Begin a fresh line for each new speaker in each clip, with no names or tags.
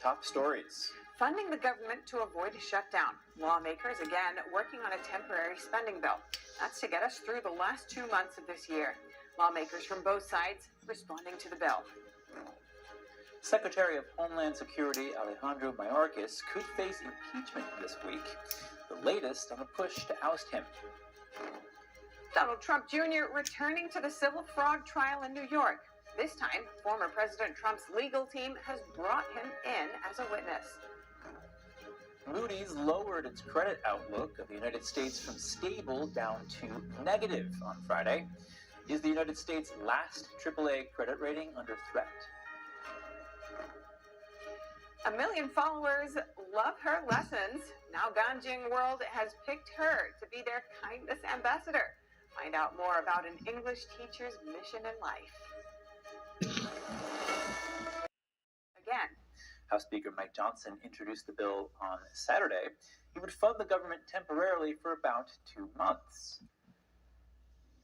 top stories.
Funding the government to avoid a shutdown. Lawmakers again working on a temporary spending bill. That's to get us through the last 2 months of this year. Lawmakers from both sides responding to the bill.
Secretary of Homeland Security Alejandro Mayorkas could face impeachment this week, the latest on a push to oust him.
Donald Trump Jr. returning to the civil fraud trial in New York. This time, former President Trump's legal team has brought him in as a witness.
Moody's lowered its credit outlook of the United States from stable down to negative on Friday. Is the United States' last AAA credit rating under threat?
1 million followers love her lessons. Now Ganjing World has picked her to be their kindness ambassador. Find out more about an English teacher's mission in life. Again,
House Speaker Mike Johnson introduced the bill on Saturday. He would fund the government temporarily for about 2 months.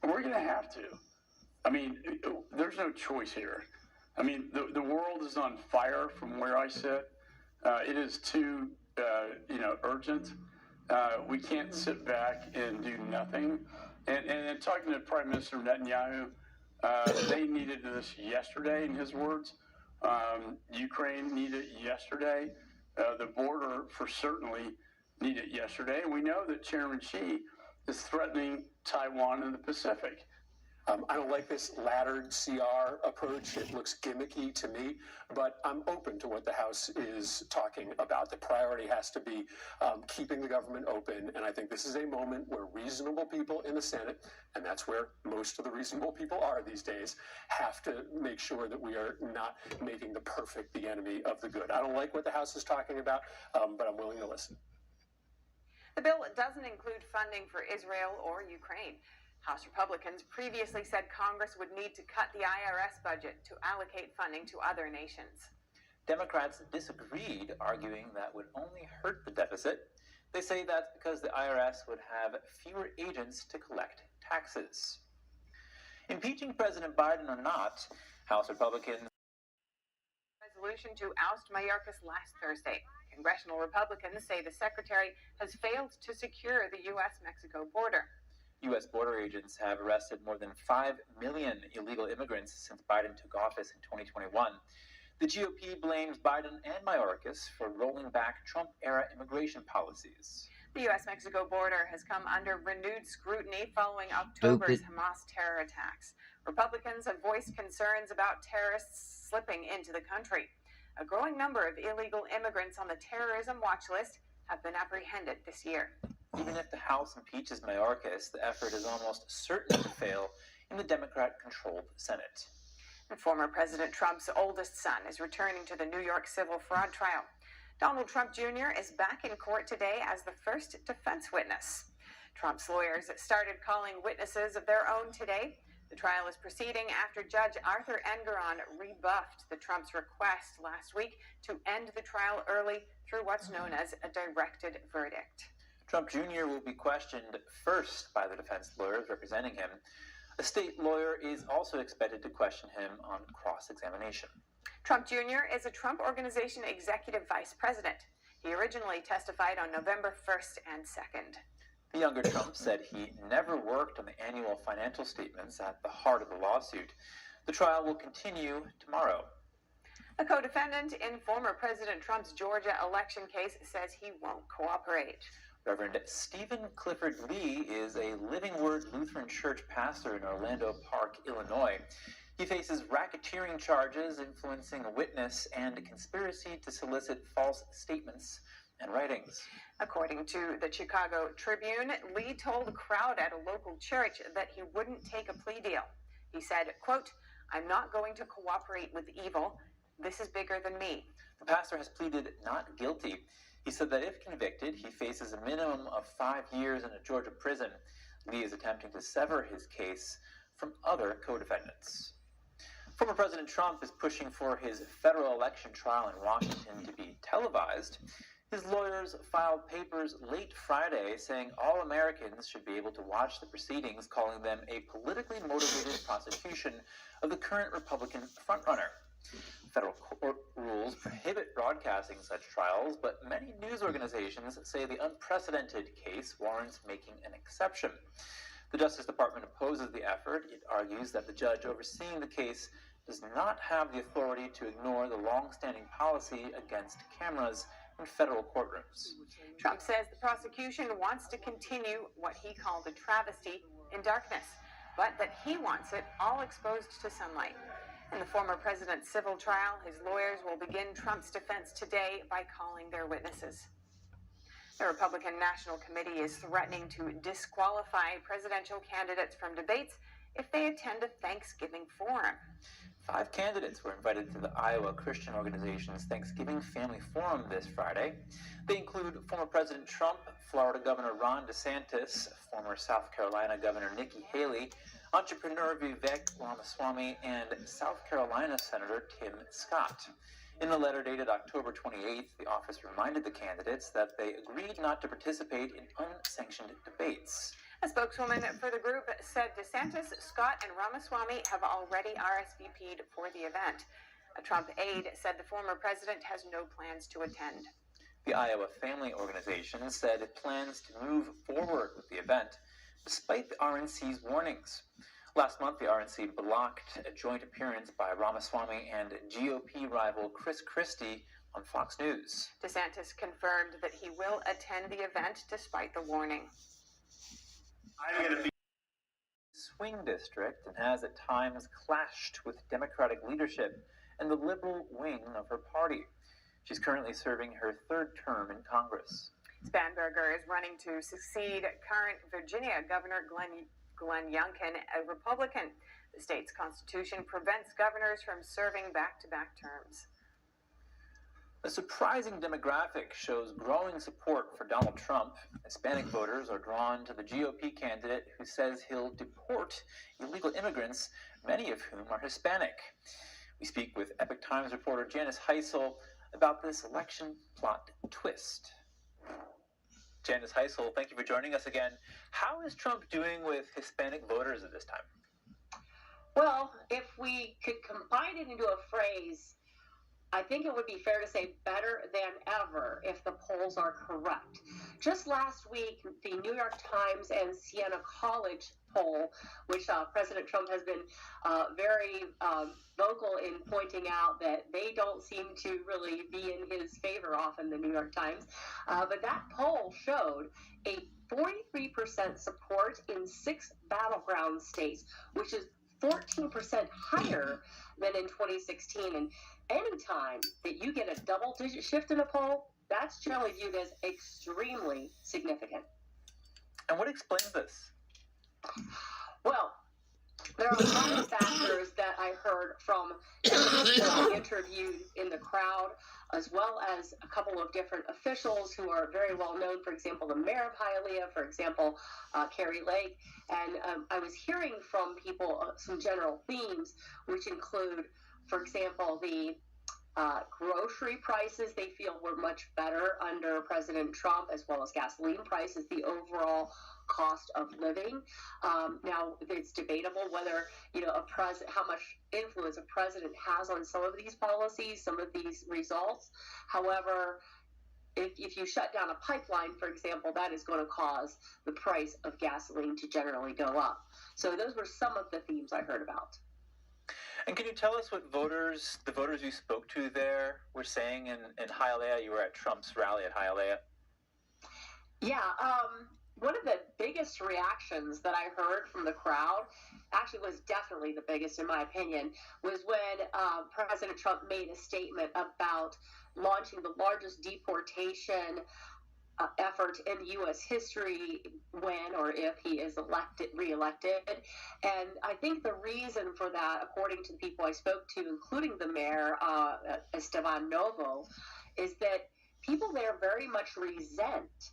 We're going to have to. I mean, there's no choice here. I mean, the world is on fire from where I sit. It is too, urgent. We can't sit back and do nothing. And talking to Prime Minister Netanyahu, they needed this yesterday, in his words. Ukraine needed it yesterday. The border, for certainly, needed it yesterday. And we know that Chairman Xi is threatening Taiwan and the Pacific.
I don't like this laddered CR approach. It looks gimmicky to me, but I'm open to what the House is talking about. The priority has to be keeping the government open, and I think this is a moment where reasonable people in the Senate, and that's where most of the reasonable people are these days, have to make sure that we are not making the perfect the enemy of the good. I don't like what the House is talking about, but I'm willing to listen.
the bill doesn't include funding for Israel or Ukraine. House Republicans previously said Congress would need to cut the IRS budget to allocate funding to other nations.
Democrats disagreed, arguing that would only hurt the deficit. They say that's because the IRS would have fewer agents to collect taxes. Impeaching President Biden or not, House Republicans
Resolution to oust Mayorkas last Thursday. Congressional Republicans say the secretary has failed to secure the U.S.-Mexico border.
U.S. border agents have arrested more than 5 million illegal immigrants since Biden took office in 2021. The GOP blames Biden and Mayorkas for rolling back Trump-era immigration policies.
The U.S.-Mexico border has come under renewed scrutiny following October's Hamas terror attacks. Republicans have voiced concerns about terrorists slipping into the country. A growing number of illegal immigrants on the terrorism watch list have been apprehended this year.
Even if the House impeaches Mayorkas, the effort is almost certain to fail in the Democrat-controlled Senate.
And former President Trump's oldest son is returning to the New York civil fraud trial. Donald Trump Jr. is back in court today as the first defense witness. Trump's lawyers started calling witnesses of their own today. The trial is proceeding after Judge Arthur Engeron rebuffed the Trump's request last week to end the trial early through what's known as a directed verdict.
Trump Jr. will be questioned first by the defense lawyers representing him. A state lawyer is also expected to question him on cross-examination.
Trump Jr. is a Trump Organization executive vice president. He originally testified on November 1st and 2nd.
The younger Trump said he never worked on the annual financial statements at the heart of the lawsuit. The trial will continue tomorrow.
A co-defendant in former President Trump's Georgia election case says he won't cooperate.
Reverend Stephen Clifford Lee is a Living Word Lutheran Church pastor in Orlando Park, Illinois. He faces racketeering charges, influencing a witness, and a conspiracy to solicit false statements and writings.
According to the Chicago Tribune, Lee told a crowd at a local church that he wouldn't take a plea deal. He said, quote, "I'm not going to cooperate with evil. This is bigger than me."
The pastor has pleaded not guilty. He said that if convicted, he faces a minimum of 5 years in a Georgia prison. Lee is attempting to sever his case from other co-defendants. Former President Trump is pushing for his federal election trial in Washington to be televised. His lawyers filed papers late Friday saying all Americans should be able to watch the proceedings, calling them a politically motivated prosecution of the current Republican frontrunner. Federal court rules prohibit broadcasting such trials, but many news organizations say the unprecedented case warrants making an exception. The Justice Department opposes the effort. It argues that the judge overseeing the case does not have the authority to ignore the long-standing policy against cameras in federal courtrooms.
Trump says the prosecution wants to continue what he called a travesty in darkness, but that he wants it all exposed to sunlight. In the former president's civil trial, his lawyers will begin Trump's defense today by calling their witnesses. The Republican National Committee is threatening to disqualify presidential candidates from debates if they attend a Thanksgiving forum.
5 candidates were invited to the Iowa Christian organization's Thanksgiving Family Forum this Friday. They include former President Trump, Florida Governor Ron DeSantis, former South Carolina Governor Nikki Haley, entrepreneur Vivek Ramaswamy, and South Carolina Senator Tim Scott. In a letter dated October 28th, the office reminded the candidates that they agreed not to participate in unsanctioned debates.
A spokeswoman for the group said DeSantis, Scott, and Ramaswamy have already RSVP'd for the event. A Trump aide said the former president has no plans to attend.
The Iowa Family Organization said it plans to move forward with the event, despite the RNC's warnings. Last month, the RNC blocked a joint appearance by Ramaswamy and GOP rival Chris Christie on Fox News.
DeSantis confirmed that he will attend the event despite the warning.
I'm going to be swing district and has at times clashed with Democratic leadership and the liberal wing of her party. She's currently serving her 3rd term in Congress.
Spanberger is running to succeed current Virginia Governor Glenn Youngkin, a Republican. The state's constitution prevents governors from serving back-to-back terms.
A surprising demographic shows growing support for Donald Trump. Hispanic voters are drawn to the GOP candidate who says he'll deport illegal immigrants, many of whom are Hispanic. We speak with Epoch Times reporter Janice Heisel about this election plot twist. Janice Heisel, thank you for joining us again. How is Trump doing with Hispanic voters at this time?
Well, if we could combine it into a phrase, I think it would be fair to say better than ever if the polls are correct. Just last week, the New York Times and Siena College poll, which President Trump has been very vocal in pointing out that they don't seem to really be in his favor often, the New York Times. But that poll showed a 43% support in 6 battleground states, which is 14% higher than in 2016. And anytime that you get a double-digit shift in a poll, that's generally viewed as extremely significant.
And what explains this?
Well, there are a lot of factors that I heard from people interviewed in the crowd, as well as a couple of different officials who are very well known. For example, the mayor of Hialeah, for example, Carrie Lake. And I was hearing from people some general themes, which include, for example, the grocery prices they feel were much better under President Trump, as well as gasoline prices, the overall cost of living. Now, it's debatable whether, how much influence a president has on some of these policies, some of these results. However, if you shut down a pipeline, for example, that is going to cause the price of gasoline to generally go up. So those were some of the themes I heard about.
And can you tell us what the voters you spoke to there were saying in Hialeah? You were at Trump's rally at Hialeah.
Yeah, one of the biggest reactions that I heard from the crowd, actually was definitely the biggest in my opinion, was when President Trump made a statement about launching the largest deportation effort in U.S. history when or if he is reelected. And I think the reason for that, according to the people I spoke to, including the mayor, Esteban Novo, is that people there very much resent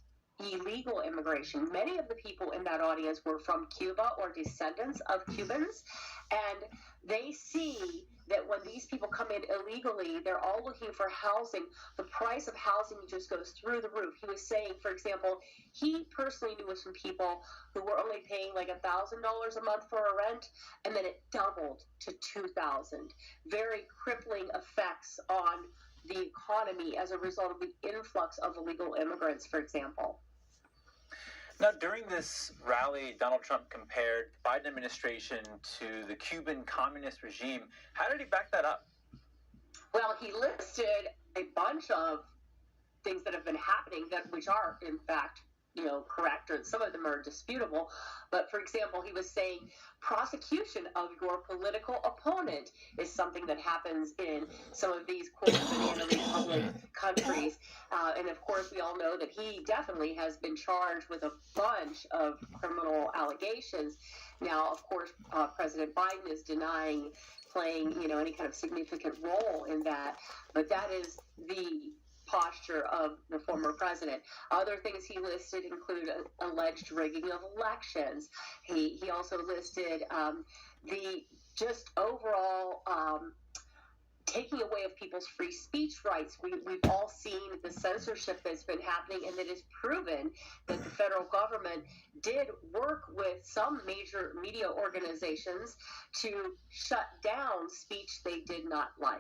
illegal immigration. Many of the people in that audience were from Cuba or descendants of Cubans, and they see that when these people come in illegally, they're all looking for housing. The price of housing just goes through the roof. He was saying, for example, he personally knew some people who were only paying like $1,000 a month for a rent, and then it doubled to $2,000. Very crippling effects on the economy as a result of the influx of illegal immigrants, for example.
Now, during this rally, Donald Trump compared the Biden administration to the Cuban communist regime. How did he back that up?
Well, he listed a bunch of things that have been happening which are, in fact, correct, or some of them are disputable. But, for example, he was saying prosecution of your political opponent is something that happens in some of these, quote, banana republic countries. And, of course, we all know that he definitely has been charged with a bunch of criminal allegations. Now, of course, President Biden is denying playing, any kind of significant role in that. But that is the posture of the former president. Other things he listed include alleged rigging of elections. He also listed the just overall taking away of people's free speech rights. We've all seen the censorship that's been happening, and it is proven that the federal government did work with some major media organizations to shut down speech they did not like.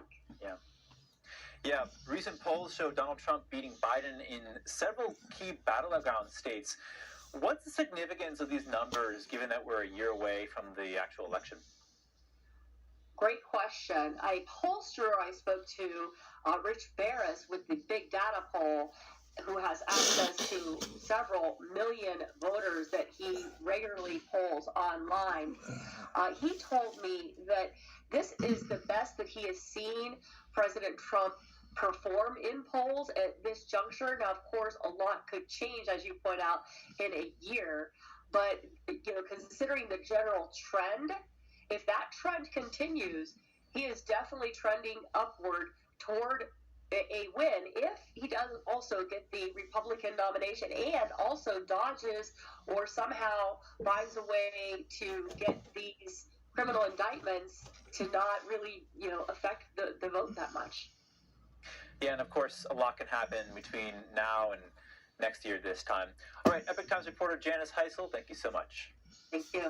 Yeah, recent polls show Donald Trump beating Biden in several key battleground states. What's the significance of these numbers, given that we're a year away from the actual election?
Great question. A pollster I spoke to, Rich Barris, with the Big Data poll, who has access to several million voters that he regularly polls online, he told me that this is the best that he has seen President Trump perform in polls at this juncture. Now, of course, a lot could change, as you point out, in a year. But, considering the general trend, if that trend continues, he is definitely trending upward toward a win if he doesn't also get the Republican nomination and also dodges or somehow finds a way to get these criminal indictments to not really, affect the vote that much.
Yeah, and of course, a lot can happen between now and next year this time. All right, Epoch Times reporter Janice Heisel, thank you so much.
Thank you.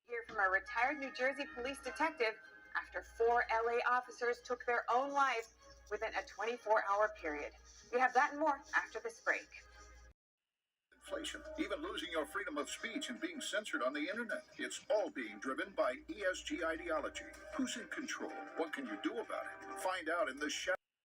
Hear from a retired New Jersey police detective after 4 LA officers took their own lives within a 24-hour period. We have that and more after this break.
Inflation, even losing your freedom of speech and being censored on the internet. It's all being driven by ESG ideology. Who's in control? What can you do about it? Find out in the